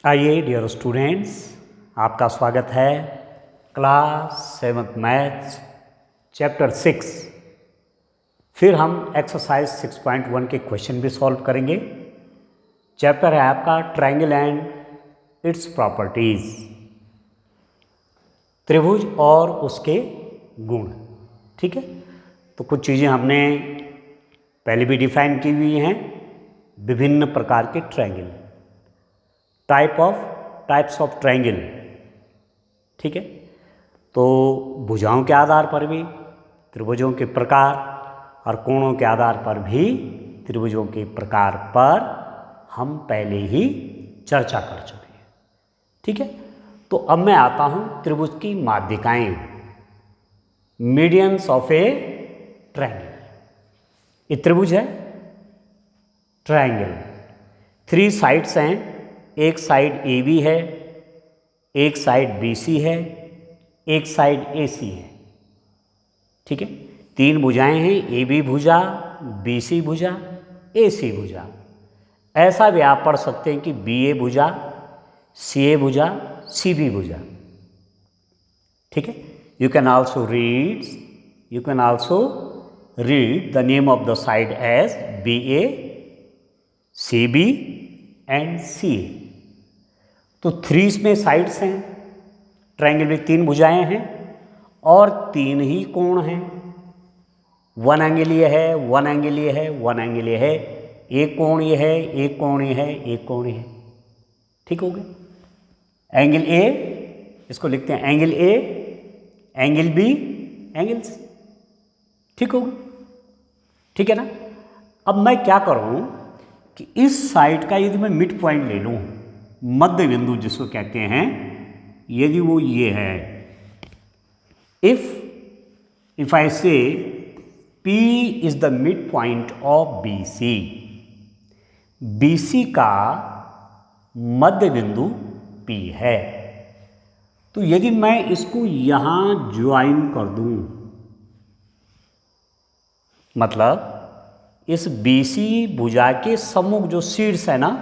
आइए dear students, आपका स्वागत है क्लास 7th मैथ्स चैप्टर 6। फिर हम एक्सरसाइज 6.1 के क्वेश्चन भी सॉल्व करेंगे। चैप्टर है आपका ट्रायंगल एंड इट्स प्रॉपर्टीज, त्रिभुज और उसके गुण। ठीक है, तो कुछ चीज़ें हमने पहले भी डिफाइन की हुई हैं। विभिन्न प्रकार के ट्रायंगल, टाइप्स ऑफ ट्रायंगल। ठीक है, तो भुजाओं के आधार पर भी त्रिभुजों के प्रकार और कोणों के आधार पर भी त्रिभुजों के प्रकार पर हम पहले ही चर्चा कर चुके हैं। ठीक है, तो अब मैं आता हूं त्रिभुज की माध्यिकाएं, मीडियंस ऑफ ए ट्रायंगल। ये त्रिभुज है ट्रायंगल, 3 साइड्स हैं। एक साइड ए बी है, एक साइड बी सी है, एक साइड ए सी है। ठीक है, 3 भुजाएं हैं, ए बी भुजा, बी सी भुजा, ए सी भुजा। ऐसा भी आप पढ़ सकते हैं कि बी ए भुजा, सी ए भुजा, सी बी भुजा। ठीक है, you can also read the name of the side as B A, C B and C A. तो 3 इसमें साइड्स हैं, ट्रायंगल में 3 भुजाएं हैं और 3 ही कोण हैं। 1 एंगल ये है, 1 एंगल ये है, 1 एंगल ये है, एक कोण ये है, एक कोण ये है, एक कोण ये है। ठीक हो गया। एंगल ए, इसको लिखते हैं angle A, angle B, angle C. ठीक हो गया। ठीक है ना। अब मैं क्या करूं कि इस साइड का यदि मैं मिड पॉइंट ले लूं, मध्य बिंदु जिसको कहते हैं, यदि वो ये है, इफ आई से P is the mid point of BC, BC का मध्य बिंदु P है, तो यदि मैं इसको यहां ज्वाइन कर दूं, मतलब इस BC भुजा के सम्मुख जो शीर्ष है ना,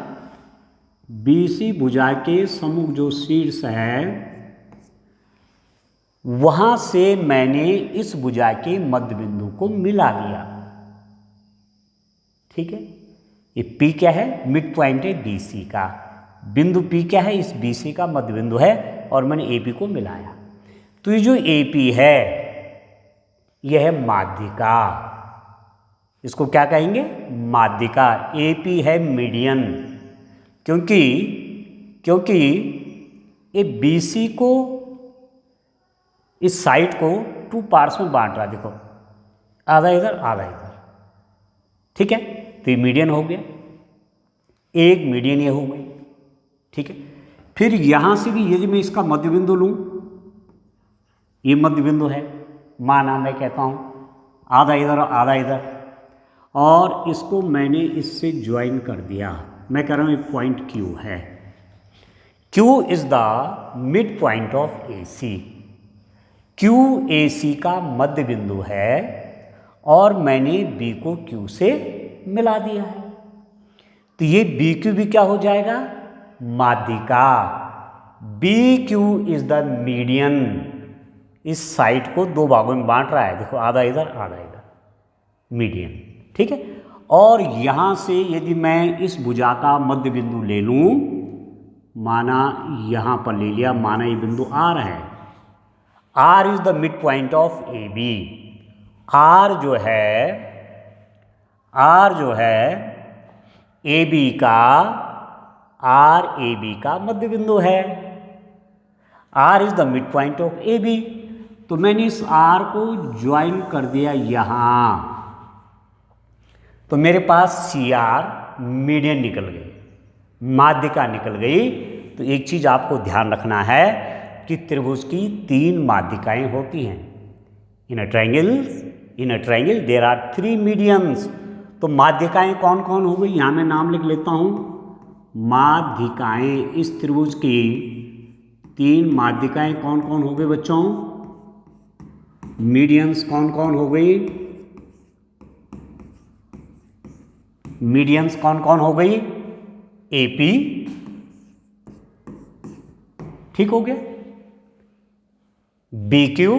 BC भुजा के सम्मुख जो शीर्ष है, वहां से मैंने इस भुजा के मध्य बिंदु को मिला दिया। ठीक है, ये P क्या है? मिड पॉइंट है BC का। बिंदु P क्या है? इस BC का मध्य बिंदु है और मैंने AP को मिलाया। तो ये जो AP है, यह है माध्यिका। इसको क्या कहेंगे? माध्यिका। AP है मीडियन, क्योंकि ये BC को, इस साइड को 2 पार्ट्स में बांट रहा है। देखो, आधा इधर आधा इधर। ठीक है, तो ये मीडियन हो गया, एक मीडियन ये हो गई। ठीक है, फिर यहां से भी यदि मैं इसका मध्य बिंदु लूं, ये मध्य बिंदु है, माना मैं कहता हूं आधा इधर और आधा इधर, और इसको मैंने इससे ज्वाइन कर दिया। मैं कह रहा हूं एक पॉइंट Q है। Q is the mid point of AC। Q AC का मध्य बिंदु है और मैंने B को Q से मिला दिया है, तो ये BQ भी क्या हो जाएगा? माध्यिका। BQ is the median. इस साइड को 2 भागों में बांट रहा है। देखो, आधा इधर आधा इधर, मीडियन। ठीक है, और यहां से यदि मैं इस भुजा का मध्य बिंदु ले लूं, माना यहां पर ले लिया, माना ये बिंदु R है। R is the mid point of AB। R जो है AB का मध्य बिंदु है। R is the mid point of AB। तो मैंने इस R को ज्वाइन कर दिया यहां, तो मेरे पास CR मीडियन निकल गई, माध्यिका निकल गई। तो एक चीज आपको ध्यान रखना है कि त्रिभुज की 3 माध्यिकाएं होती हैं। In a triangle there are 3 medians. तो माध्यिकाएं कौन कौन हो गई? यहां मैं नाम लिख लेता हूं। माध्यिकाएं, इस त्रिभुज की 3 माध्यिकाएं कौन कौन हो गई बच्चों? मीडियंस कौन कौन हो गई? मीडियंस कौन कौन हो गई? AP, ठीक हो गया। बी क्यू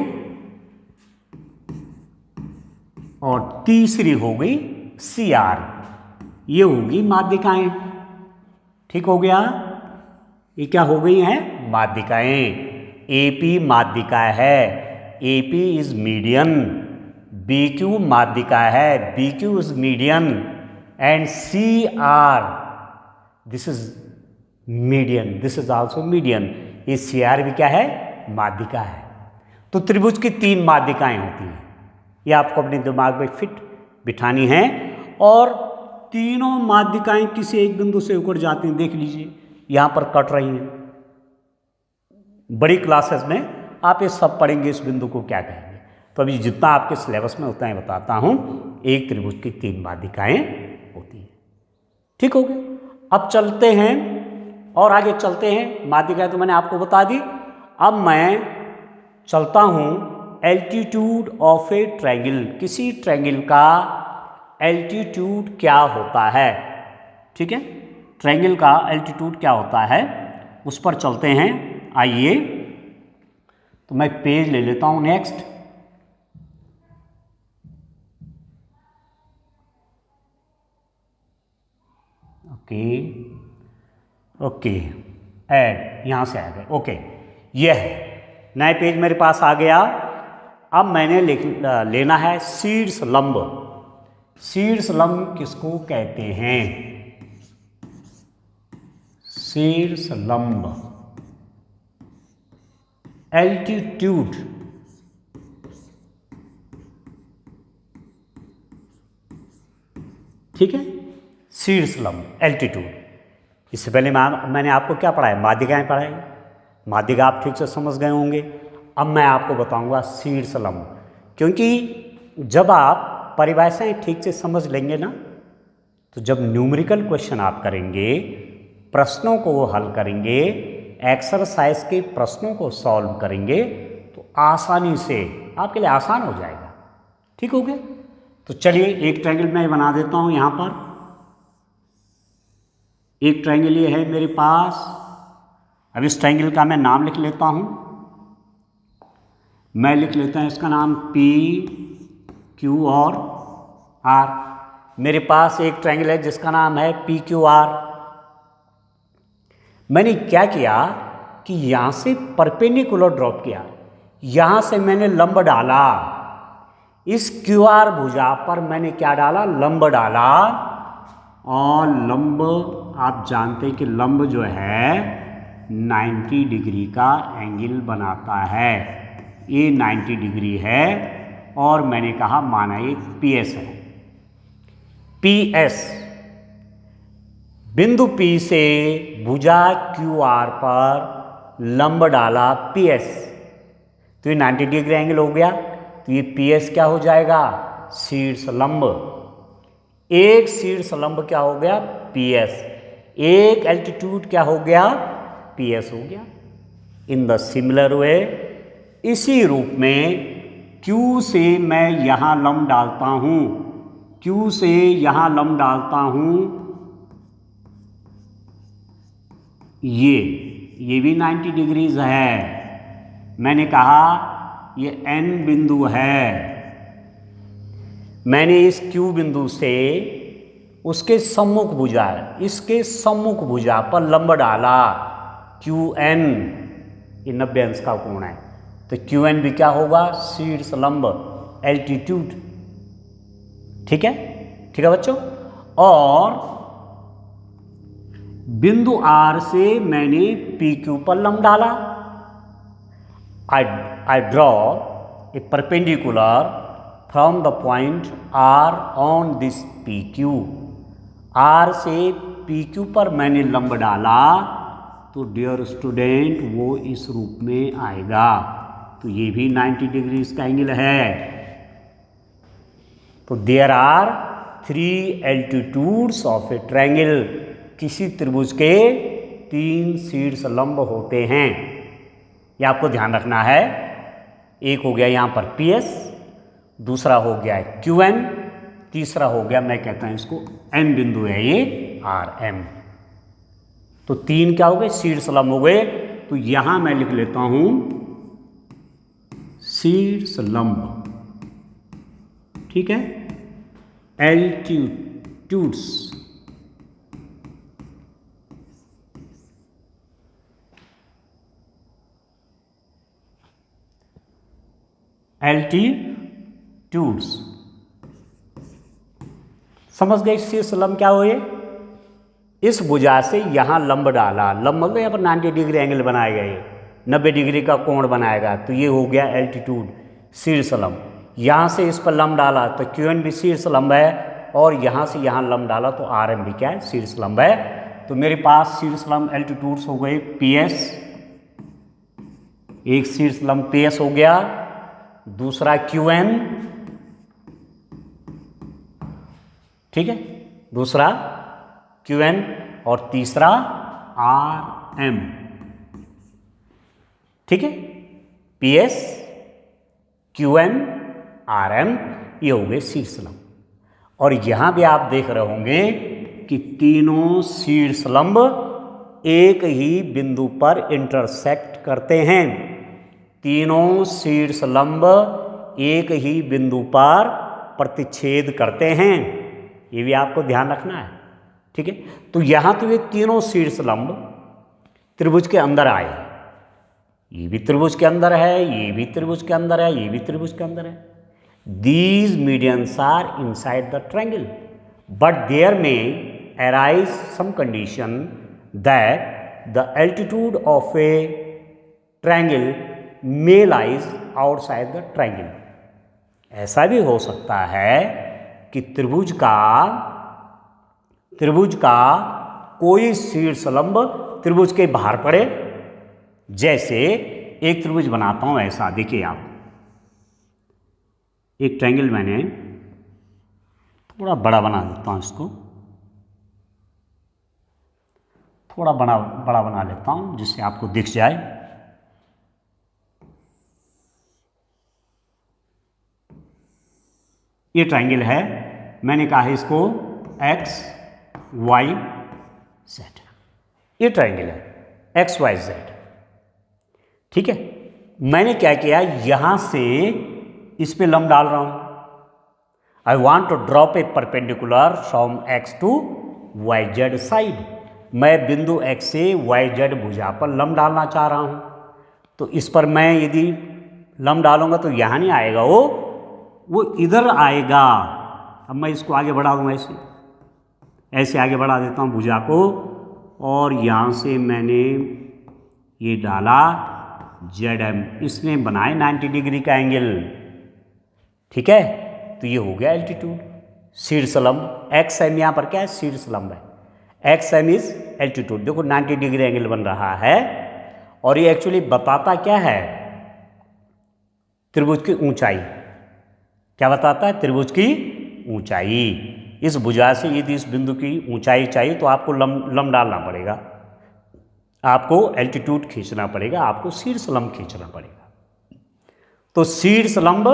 और तीसरी हो गई सी आर, ये होगी माध्यिकाएं। ठीक हो गया, ये क्या हो गई हैं, माध्यिकाएं। एपी माध्यिका है, एपी इज मीडियन, बीक्यू माध्यिका है, BQ is median, and C R this is median, this is also median. ये सी आर भी क्या है, माध्यिका है। तो त्रिभुज की 3 माध्यिकाएं होती हैं, ये आपको अपने दिमाग में फिट बिठानी है। और तीनों माध्यिकाएं किसी एक बिंदु से होकर जाती हैं। देख लीजिए यहां पर कट रही हैं। बड़ी क्लासेस में आप ये सब पढ़ेंगे, इस बिंदु को क्या कहेंगे। तो अभी जितना आपके सिलेबस में उतना ही बताता हूं। एक त्रिभुज की 3 माध्यिकाएं होती हैं। ठीक हो गया। अब चलते हैं और आगे चलते हैं। माध्यिकाएं तो मैंने आपको बता दी। अब मैं चलता हूं एल्टीट्यूड ऑफ ए ट्रायंगल। किसी ट्रायंगल का एल्टीट्यूड क्या होता है, ठीक है, ट्रायंगल का एल्टीट्यूड क्या होता है, उस पर चलते हैं। आइए, तो मैं पेज ले लेता हूं नेक्स्ट। ओके ओके, ऐड यहां से आ गए। ओके, यह है नए पेज मेरे पास आ गया। अब मैंने लेना है शीर्ष लंब। शीर्ष लंब किसको कहते हैं, शीर्ष लंब, एल्टीट्यूड, ठीक है, शीर्ष लंब एल्टीट्यूड। इससे पहले मैंने आपको क्या पढ़ाया, माध्यिकाएं पढ़ाई। माध्यिका आप ठीक से समझ गए होंगे। अब मैं आपको बताऊंगा शीर्ष लंब, क्योंकि जब आप परिभाषाएं ठीक से समझ लेंगे ना, तो जब न्यूमेरिकल क्वेश्चन आप करेंगे, प्रश्नों को हल करेंगे, एक्सरसाइज के प्रश्नों को सॉल्व करेंगे, तो आसानी से आपके लिए आसान हो जाएगा। ठीक हो गया। तो चलिए एक ट्रायंगल मैं बना देता हूं। यहां पर एक ट्रायंगल ये है मेरे पास। अब इस ट्रायंगल का मैं नाम लिख लेता हूं। मैं लिख लेता हूं इसका नाम पी क्यू और आर। मेरे पास एक ट्रायंगल है जिसका नाम है पी क्यू आर। मैंने क्या किया कि यहां से परपेंडिकुलर ड्रॉप किया, यहां से मैंने लंब डाला। इस क्यू आर भुजा पर मैंने क्या डाला, लंब डाला। और लंब आप जानते हैं कि लंब जो है 90 डिग्री का एंगल बनाता है। ये 90 डिग्री है और मैंने कहा माना ये पी एस है। पी एस, बिंदु P से भुजा क्यू आर पर लंब डाला पी एस, तो ये 90 डिग्री एंगल हो गया। तो ये पी एस क्या हो जाएगा, शीर्ष लंब। एक शीर्ष लंब क्या हो गया, पी एस। एक एल्टीट्यूड क्या हो गया, पी एस हो गया। इन द सिमिलर वे, इसी रूप में Q से मैं यहां लंब डालता हूं, Q से यहां लंब डालता हूं। ये भी 90 डिग्रीज है। मैंने कहा ये N बिंदु है। मैंने इस Q बिंदु से उसके सम्मुख भुजा, इसके सम्मुख भुजा पर लंब डाला QN। ये 90 अंश का कोण है, तो QN भी क्या होगा, शीर्ष लंब, एल्टीट्यूड। ठीक है, ठीक है बच्चों। और बिंदु R से मैंने PQ पर लंब डाला। I draw a perpendicular from the point R on this PQ। R से PQ पर मैंने लंब डाला, तो डियर स्टूडेंट वो इस रूप में आएगा। तो ये भी 90 डिग्री इसका एंगल है। तो there are 3 altitudes of a triangle. किसी त्रिभुज के 3 शीर्ष लंब होते हैं, ये आपको ध्यान रखना है। एक हो गया यहां पर पी एस, दूसरा हो गया है क्यू एन, तीसरा हो गया, मैं कहता हूं इसको एन बिंदु है ये आर एम। तो 3 क्या हो गए, शीर्ष लंब हो गए। तो तो यहां मैं लिख लेता हूं शीर्ष लंब, ठीक है, एल्टीट्यूड्स, एल्टीट्यूड्स। समझ गए शीर्ष लंब क्या हुए? इस भुजा से यहां लंब डाला, लंब मतलब यहाँ पर 90 डिग्री एंगल बनाया गया, 90 डिग्री का कोण बनाएगा, तो ये हो गया एल्टीट्यूड, शीर्ष लंब। यहाँ से इस पर लंब डाला तो क्यूएन भी शीर्ष लंब है, और यहाँ से यहाँ लंब डाला तो आरएम भी क्या है? शीर्ष लंब है। तो मेरे पास शीर्ष लंब एल्टीट्यूड्स हो गए पीएस, एक शीर्ष लंब पीएस हो गया, दूसरा क्यूएन, ठीक है, दूसरा क्यूएन, और तीसरा आरएम, ठीक है, पीएस, क्यूएन, आरएम, ये हो गए शीर्ष लंब। और यहां भी आप देख रहे होंगे कि तीनों शीर्ष लंब एक ही बिंदु पर इंटरसेक्ट करते हैं, तीनों शीर्ष लंब एक ही बिंदु पर प्रतिच्छेद करते हैं, ये भी आपको ध्यान रखना है, ठीक है। तो यहां तो ये तीनों शीर्ष लंब त्रिभुज के अंदर आए, ये भी त्रिभुज के अंदर है, ये भी त्रिभुज के अंदर है, ये भी त्रिभुज के अंदर है। These medians are inside the triangle, but there may arise some condition that the altitude of a triangle may lies outside the triangle. ऐसा भी हो सकता है कि त्रिभुज का कोई शीर्ष लंब त्रिभुज के बाहर पड़े। जैसे एक त्रिभुज बनाता हूं ऐसा, देखिए आप, एक ट्रायंगल मैंने थोड़ा बड़ा बना देता हूं, इसको थोड़ा बड़ा बना लेता हूं जिससे आपको दिख जाए। ये ट्रायंगल है, मैंने कहा है इसको एक्स वाई जेड, ये ट्रायंगल है एक्स वाई जेड, ठीक है। मैंने क्या किया, यहां से इस पे लंब डाल रहा हूं। I want to drop a perpendicular from X to Y Z side, मैं बिंदु एक्स से वाई जेड भुजा पर लंब डालना चाह रहा हूं। तो इस पर मैं यदि लंब डालूंगा तो यहां नहीं आएगा, वो इधर आएगा। अब मैं इसको आगे बढ़ा दूंगा, ऐसे आगे बढ़ा देता हूं भुजा को, और यहां से मैंने ये डाला जेड एम, इसने बनाए 90 डिग्री का एंगल, ठीक है। तो ये हो गया एल्टीट्यूड, शीर्ष लंब। एक्स एम यहाँ पर क्या है, शीर्ष लंब है, एक्स एम इज एल्टीट्यूड। देखो 90 डिग्री एंगल बन रहा है, और ये एक्चुअली बताता क्या है, त्रिभुज की ऊंचाई। क्या बताता है, त्रिभुज की ऊंचाई। इस भुजा से यदि इस बिंदु की ऊंचाई चाहिए तो आपको लंब डालना पड़ेगा, आपको एल्टीट्यूड खींचना पड़ेगा, आपको शीर्ष लंब खींचना पड़ेगा। तो शीर्ष लंब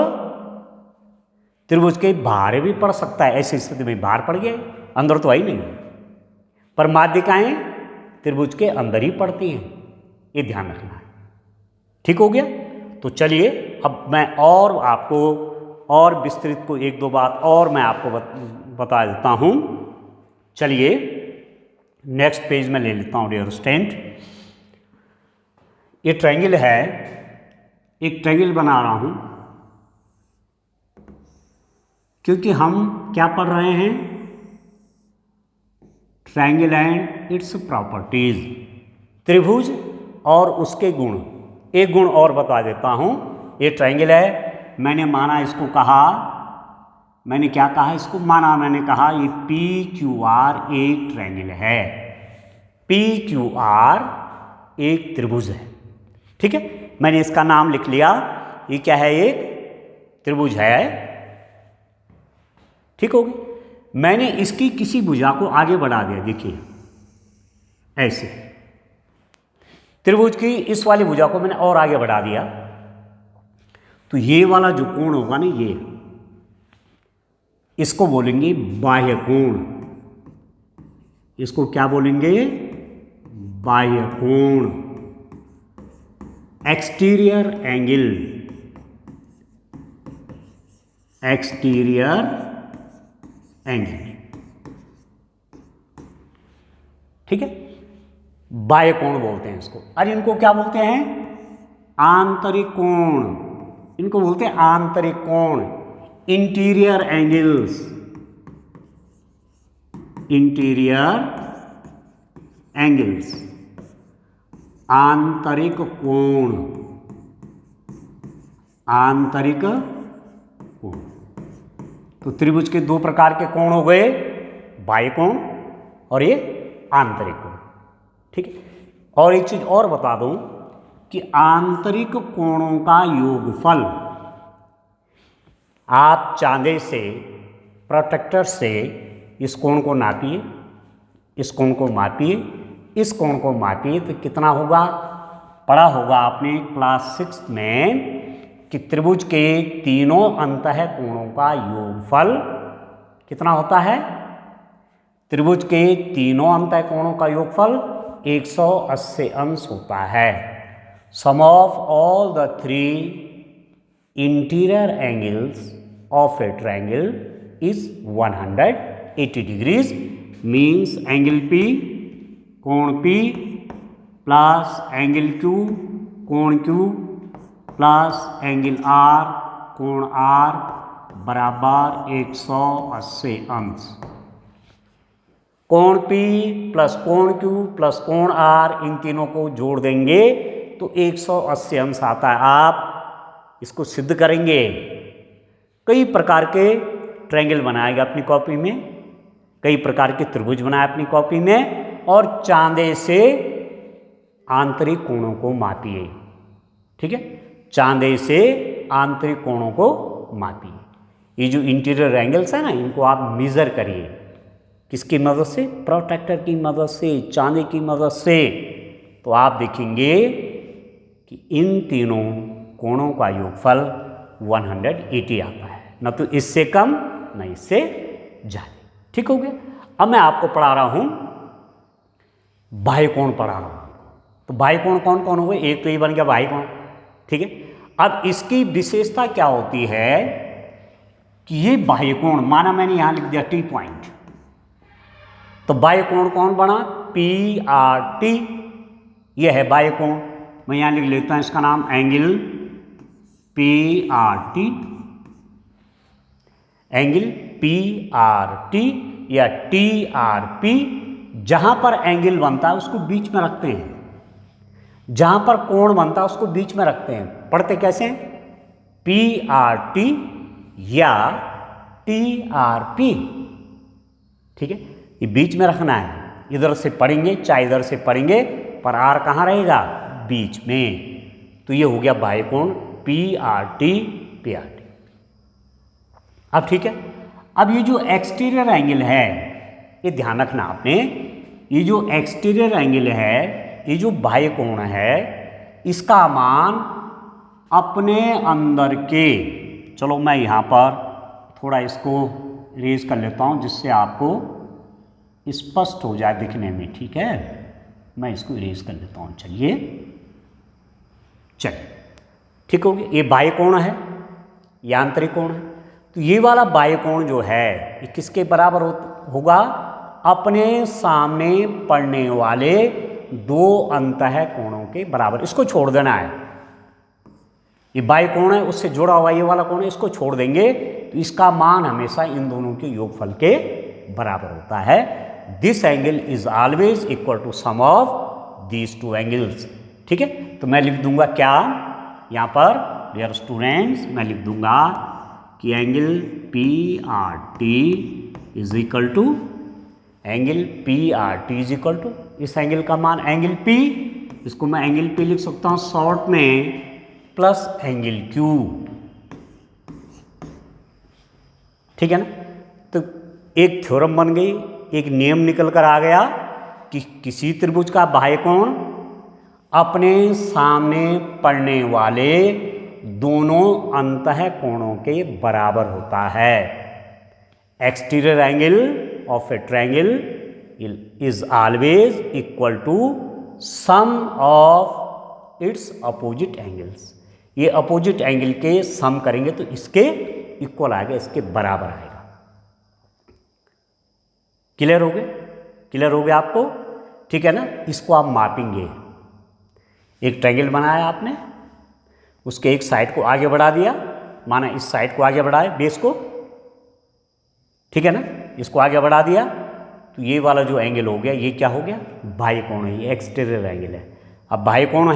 त्रिभुज के बाहर भी पड़ सकता है, ऐसी स्थिति में बाहर पड़ गया, अंदर तो आई नहीं, पर माध्यिकाएं त्रिभुज के अंदर ही पड़ती हैं, ये ध्यान रखना है, ठीक हो गया। तो चलिए अब मैं और आपको और विस्तृत को एक दो बात और मैं आपको बता देता हूं। चलिए नेक्स्ट पेज में ले लेता हूं डियर स्टूडेंट। ये ट्रायंगल है, एक ट्रायंगल बना रहा हूं, क्योंकि हम क्या पढ़ रहे हैं, ट्रायंगल एंड इट्स प्रॉपर्टीज, त्रिभुज और उसके गुण। एक गुण और बता देता हूं, ये ट्रायंगल है, मैंने माना इसको कहा, मैंने क्या कहा, इसको माना, मैंने कहा ये पी क्यू आर एक ट्रायंगल है, पी क्यू आर एक त्रिभुज है, ठीक है। मैंने इसका नाम लिख लिया, ये क्या है, एक त्रिभुज है, ठीक हो गई। मैंने इसकी किसी भुजा को आगे बढ़ा दिया, देखिए ऐसे, त्रिभुज की इस वाली भुजा को मैंने और आगे बढ़ा दिया, तो ये वाला जो कोण होगा ना, ये इसको बोलेंगे बाह्य कोण, इसको क्या बोलेंगे, बाह्य कोण, एक्सटीरियर एंगल, एक्सटीरियर एंगल, ठीक है। बाह्य कोण बोलते हैं इसको। अरे इनको क्या बोलते हैं? आंतरिक कोण, इनको बोलते हैं आंतरिक कोण, इंटीरियर एंगल्स, इंटीरियर एंगल्स, आंतरिक कोण, आंतरिक कोण। तो त्रिभुज के दो प्रकार के कोण हो गए, बाह्य कोण और ये आंतरिक कोण, ठीक है। और एक चीज और बता दूं कि आंतरिक कोणों का योगफल आप चांदे से, प्रोट्रैक्टर से इस कोण को नापिए, इस कोण को मापिए, इस कोण को मापिए, तो कितना होगा? पढ़ा होगा आपने क्लास 6 में कि त्रिभुज के तीनों अंतः कोणों का योगफल कितना होता है? त्रिभुज के तीनों अंतः कोणों का योगफल 180 अंश होता है। Sum of all the three interior angles of a triangle is 180 degrees, means angle P, कोण P प्लस एंगल Q, कोण Q प्लस एंगल R, कोण R बराबर 180 अंश। कोण P प्लस कोण Q प्लस कोण R, इन तीनों को जोड़ देंगे तो 180 अंश आता है। आप इसको सिद्ध करेंगे, कई प्रकार के ट्रायंगल बनाएगा अपनी कॉपी में, कई प्रकार के त्रिभुज बनाए अपनी कॉपी में, और चांदे से आंतरिक कोणों को मापिए, ठीक है। चांदे से आंतरिक कोणों को मापिए। ये जो इंटीरियर एंगल्स है ना, इनको आप मेजर करिए, किसकी मदद से? प्रोट्रैक्टर की मदद से, चांदे की मदद से। तो आप देखेंगे कि इन तीनों कोणों का योगफल 180 आता है, न तो इससे कम न इससे ज्यादा, ठीक हो गया। अब मैं आपको पढ़ा रहा हूं बाह्य कोण पढ़ा रहा हूं। तो बाह्य कोण कौन कौन हो गए? एक तो ये बन गया बाह्य कोण, ठीक है। अब इसकी विशेषता क्या होती है कि ये बाह्य कोण, माना मैंने यहां लिख दिया T पॉइंट, तो बाह्य कोण कौन बना? PRT, यह है बाह्य कोण। मैं यहां लिख लेता हूं इसका नाम एंगल PRT, एंगल PRT या TRP। जहां पर एंगल बनता है उसको बीच में रखते हैं, जहां पर कोण बनता है उसको बीच में रखते हैं। पढ़ते कैसे हैं? PRT या TRP, ठीक है। ये बीच में रखना है, इधर से पढ़ेंगे चाहे इधर से पढ़ेंगे, पर R कहाँ रहेगा? बीच में। तो ये हो गया बाह्य कोण PRT, PRT। अब ठीक है। अब ये जो एक्सटीरियर एंगल है, ये ध्यान रखना आपने, ये जो एक्सटीरियर एंगल है, ये जो बाह्य कोण है, इसका मान अपने अंदर के, चलो मैं यहाँ पर थोड़ा इसको इरेज कर लेता हूँ जिससे आपको स्पष्ट हो जाए दिखने में, ठीक है। मैं इसको इरेज कर लेता हूँ, चलिए ठीक हो गया। ये बाह्य कोण है, ये आंतरिक कोण है। तो ये वाला बाह्य कोण जो है ये किसके बराबर होगा? अपने सामने पड़ने वाले दो अंतः कोणों के बराबर। इसको छोड़ देना है, ये बाह्य कोण है उससे जुड़ा हुआ ये वाला कोण है, इसको छोड़ देंगे तो इसका मान हमेशा इन दोनों के योगफल के बराबर होता है। This angle is always equal to sum of these two angles, ठीक है। तो मैं लिख दूंगा क्या यहाँ पर डियर स्टूडेंट्स, मैं लिख दूंगा कि angle PRT is equal to, angle PRT is equal to, इस एंगल का मान एंगल P, इसको मैं एंगल P लिख सकता हूँ शॉर्ट में, प्लस एंगल Q, ठीक है ना। तो एक थ्योरम बन गई, एक नियम निकल कर आ गया कि किसी त्रिभुज का बाह्य कोण अपने सामने पड़ने वाले दोनों अंतः कोणों के बराबर होता है। Exterior angle of a triangle is always equal to sum of its opposite angles. ये अपोजिट एंगल के सम करेंगे तो इसके इक्वल आएगा, इसके बराबर आएगा। क्लियर हो गया? क्लियर हो गया आपको? ठीक है ना। इसको आप मापेंगे। एक ट्रायंगल बनाया आपने, उसके एक साइड को आगे बढ़ा दिया, माना इस साइड को आगे बढ़ाए बेस को, ठीक है ना, इसको आगे बढ़ा दिया तो ये वाला जो एंगल हो गया ये क्या हो गया? बाह्य कोण है, ये एक्सटीरियर एंगल है। अब बाह्य कोण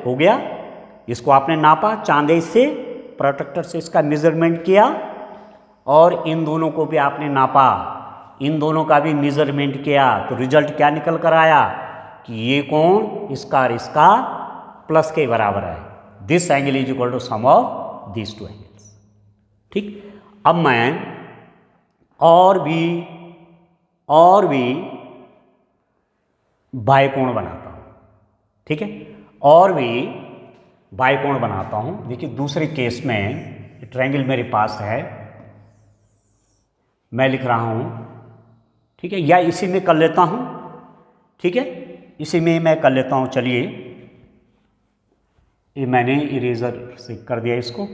हो गया, इसको आपने नापा चांदे से, प्रोट्रैक्टर से इसका मेजरमेंट किया और इन दोनों को भी आपने नापा, इन दोनों का भी मेजरमेंट किया, तो रिजल्ट क्या निकल कर आया कि ये कोण इसका और इसका प्लस के बराबर है। This angle is equal to sum of this two angles. ठीक। अब मैं और भी बाह्य कोण बनाता हूं। ठीक है, और भी बाह्य कोण बनाता हूं। देखिए दूसरे केस में ट्रायंगल मेरे पास है, मैं लिख रहा हूं, ठीक है, या इसी में कर लेता हूं। ठीक है, इसी में मैं कर लेता हूं। चलिए, ये मैंने इरेजर से कर दिया इसको,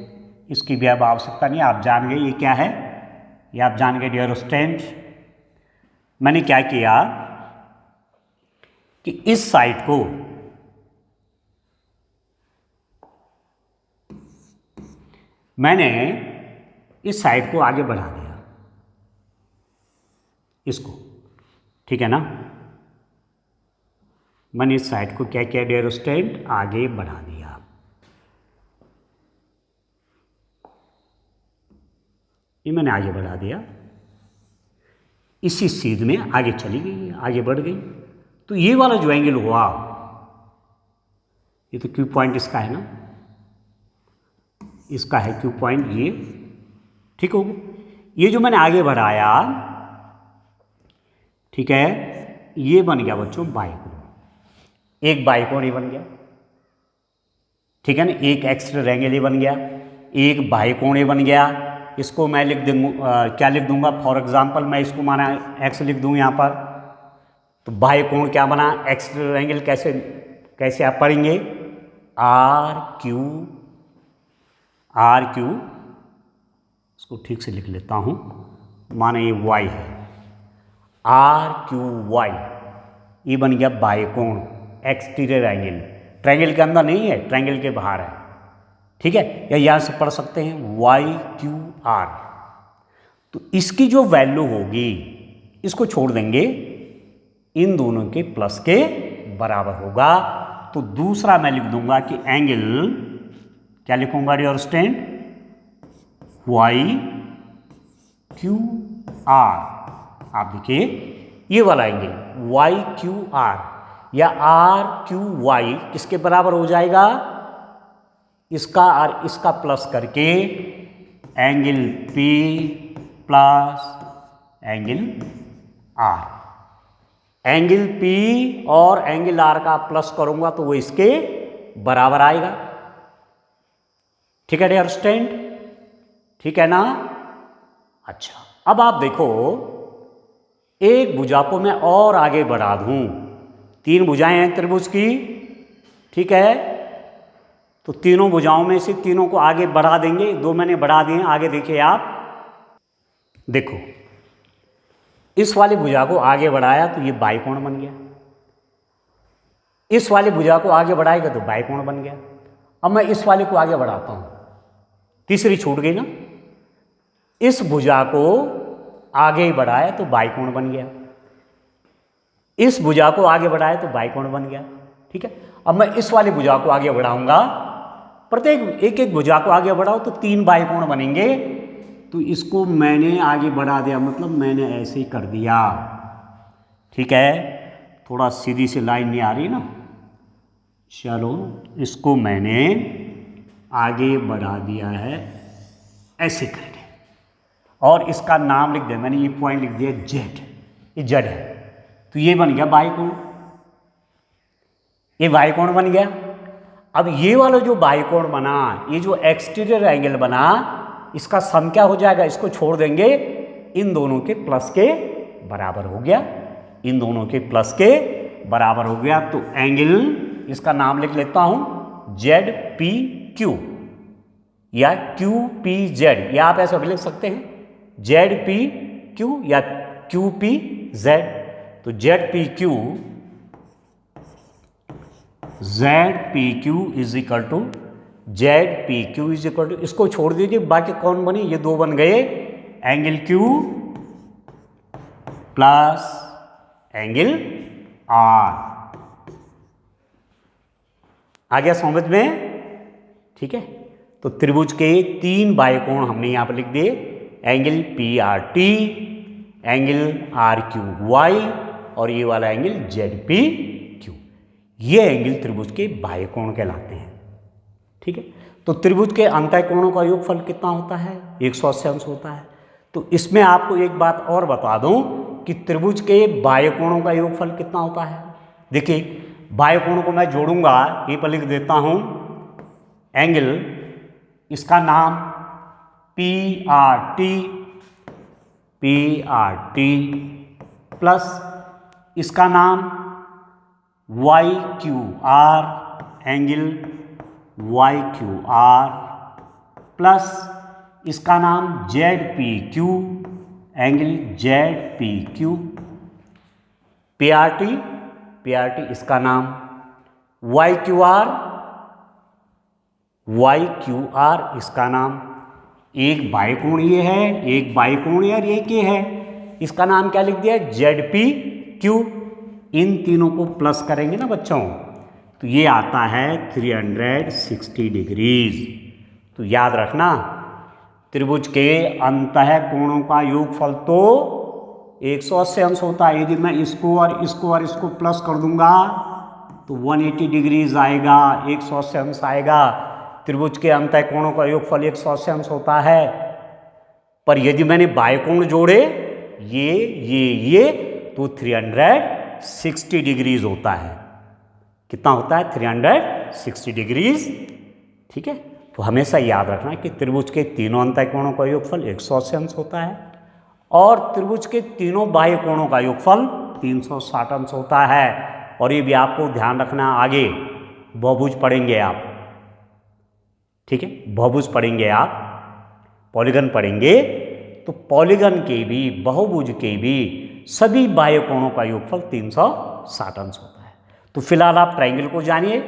इसकी भी अब आवश्यकता नहीं, आप जान गए ये क्या है, ये आप जान गए डियर स्टूडेंट। मैंने क्या किया कि इस साइड को मैंने इस साइड को आगे बढ़ा दिया, इसको, ठीक है ना। मैंने इस साइड को क्या किया डियर स्टूडेंट? आगे बढ़ा दिया। ये मैंने आगे बढ़ा दिया, इसी सीध में आगे चली गई, आगे बढ़ गई। तो ये वाला जो एंगल हुआ, ये तो क्यू पॉइंट इसका है ना, इसका है क्यू पॉइंट ये, ठीक हो गया। ये जो मैंने आगे बढ़ाया, ठीक है, ये बन गया बच्चों बाह्य कोण, एक बाह्य कोण ये बन गया, ठीक है ना। एक एक्सट्रा एंगल ये बन गया, एक बाह्य कोण ये बन गया। इसको मैं लिख दूंगा, क्या लिख दूंगा? फॉर एग्जांपल मैं इसको माना एक्स लिख दूं यहाँ पर, तो बाह्य कोण क्या बना? एक्सट्रा एंगल कैसे आप पढ़ेंगे? आर क्यू, इसको ठीक से लिख लेता हूँ, माना ये वाई है, आर क्यू वाई, ये बन गया बाह्य कोण, एक्सटीरियर एंगल। ट्रायंगल के अंदर नहीं है, ट्रायंगल के बाहर है, ठीक है। या यहाँ से पढ़ सकते हैं वाई क्यू आर। तो इसकी जो वैल्यू होगी, इसको छोड़ देंगे, इन दोनों के प्लस के बराबर होगा। तो दूसरा मैं लिख दूंगा कि एंगल, क्या लिखूंगा dear student? Y Q R. आप देखिए ये वाला एंगल वाई क्यू आर या आर क्यू वाई किसके बराबर हो जाएगा? इसका और इसका प्लस करके angle P plus angle R. Angle P और एंगल आर का प्लस करूंगा तो वो इसके बराबर आएगा, ठीक है डियर स्टूडेंट, ठीक है ना। अच्छा, अब आप देखो, एक भुजा को मैं और आगे बढ़ा दूं, तीन भुजाएं हैं त्रिभुज की, ठीक है, तो तीनों भुजाओं में से तीनों को आगे बढ़ा देंगे। दो मैंने बढ़ा दिए, आगे देखिए आप, देखो इस वाली भुजा को आगे बढ़ाया तो ये बाह्य कोण बन गया, इस वाली भुजा को आगे बढ़ाएगा तो बाह्य कोण बन गया। अब मैं इस वाले को आगे बढ़ाता हूं, तीसरी छूट गई ना, इस भुजा को आगे बढ़ाया तो बाह्य कोण बन गया, इस भुजा को आगे बढ़ाया तो बाह्य कोण बन गया, ठीक है। अब मैं इस वाली भुजा को आगे बढ़ाऊंगा, प्रत्येक एक एक भुजा को आगे बढ़ाओ तो तीन बाह्य कोण बनेंगे। तो इसको मैंने आगे बढ़ा दिया, मतलब मैंने ऐसे ही कर दिया, ठीक है। थोड़ा सीधी सी लाइन नहीं आ रही ना, चलो इसको मैंने आगे बढ़ा दिया है ऐसे करके, और इसका नाम लिख दिया मैंने, ये पॉइंट लिख दिया जेड, ये जेड है, तो ये बन गया बाह्य कोण, ये बाह्य कोण बन गया। अब ये वाला जो बाह्य कोण बना, ये जो एक्सटीरियर एंगल बना, इसका सम क्या हो जाएगा? इसको छोड़ देंगे, इन दोनों के प्लस के बराबर हो गया, इन दोनों के प्लस के बराबर हो गया। तो एंगल, इसका नाम लिख लेता हूं, जेड पी क्यू या क्यू पी जेड, या आप ऐसा भी लिख सकते हैं जेड पी क्यू या क्यू पी जेड। तो Z P Q is equal to Z P Q is equal to, इसको छोड़ दीजिए, बाकी कौन बने, ये दो बन गए, angle Q plus angle R. आ गया समझ में? ठीक है, तो त्रिभुज के 3 बाह्यकोण हमने यहां पर लिख दिए, angle P R T, angle R Q Y और ये वाला एंगल जेड पी क्यू। ये एंगल त्रिभुज के बाह्यकोण कहलाते हैं। ठीक है, तो त्रिभुज के अंतःकोणों का योगफल कितना होता है? 180 अंश होता है। तो इसमें आपको एक बात और बता दूं कि त्रिभुज के बाह्यकोणों का योगफल कितना होता है। देखिए, बाह्यकोणों को मैं जोड़ूंगा, ये पर लिख देता हूं एंगल, इसका नाम पी आर टी प्लस इसका नाम Y Q R, angle Y Q R plus इसका नाम Z P Q, angle Z P Q, P R T इसका नाम वाई क्यू आर इसका नाम। एक बाह्यकोण ये है, एक बाह्यकोण और एक ये है, इसका नाम क्या लिख दिया? Z P Q. इन तीनों को प्लस करेंगे ना बच्चों, तो ये आता है 360 डिग्रीज। तो याद रखना, त्रिभुज के अंतःकोणों का योगफल तो 180 अंश होता है। यदि मैं इसको और इसको और इसको प्लस कर दूंगा तो 180 डिग्रीज आएगा, 180 अंश आएगा। त्रिभुज के अंतःकोणों का योगफल 180 अंश होता है। पर यदि मैंने बाह्यकोण जोड़े ये तो 360 डिग्रीज होता है। कितना होता है? 360 डिग्रीज। ठीक है, तो हमेशा याद रखना कि त्रिभुज के तीनों अंतःकोणों का योगफल 180 अंश होता है और त्रिभुज के तीनों बाह्यकोणों का योगफल 360 अंश होता है। और ये भी आपको ध्यान रखना, आगे बहुभुज पढ़ेंगे आप। ठीक है, बहुभुज पढ़ेंगे आप, पॉलीगन पढ़ेंगे, तो पॉलीगन के भी बहुभुज के भी सभी बाह्यकोणों का योगफल 360 अंश होता है। तो फिलहाल आप ट्रायंगल को जानिए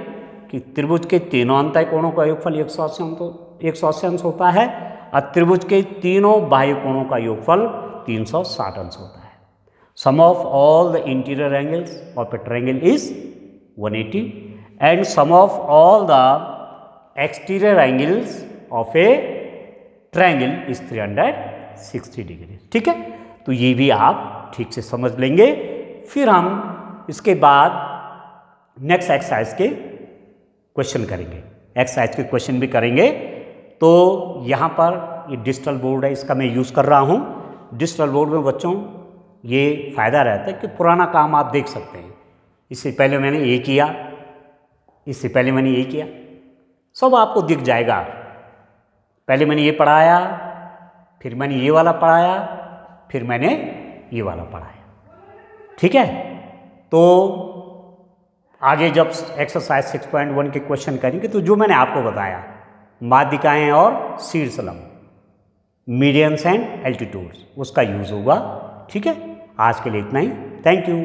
कि त्रिभुज के तीनों अंतःकोणों का योगफल 180 अंश होता है और त्रिभुज के तीनों बाह्यकोणों का योगफल 360 अंश होता है। Sum of all the interior angles of a triangle is 180 and sum of all the exterior angles of a triangle is 360 degree. ठीक है, तो ये भी आप ठीक से समझ लेंगे। फिर हम इसके बाद नेक्स्ट एक्सरसाइज के क्वेश्चन करेंगे, एक्सरसाइज के क्वेश्चन भी करेंगे। तो यहाँ पर ये डिजिटल बोर्ड है, इसका मैं यूज़ कर रहा हूँ। डिजिटल बोर्ड में बच्चों ये फ़ायदा रहता है कि पुराना काम आप देख सकते हैं। इससे पहले मैंने ये किया, इससे पहले मैंने ये किया, सब आपको दिख जाएगा। पहले मैंने ये पढ़ाया, फिर मैंने ये वाला पढ़ाया, फिर मैंने ये वाला पढ़ाया। ठीक है, तो आगे जब एक्सरसाइज 6.1 के क्वेश्चन करेंगे तो जो मैंने आपको बताया, माध्यिकाएं और शीर्षलंब, मीडियंस एंड एल्टीट्यूड्स, उसका यूज़ होगा। ठीक है, आज के लिए इतना ही। Thank you.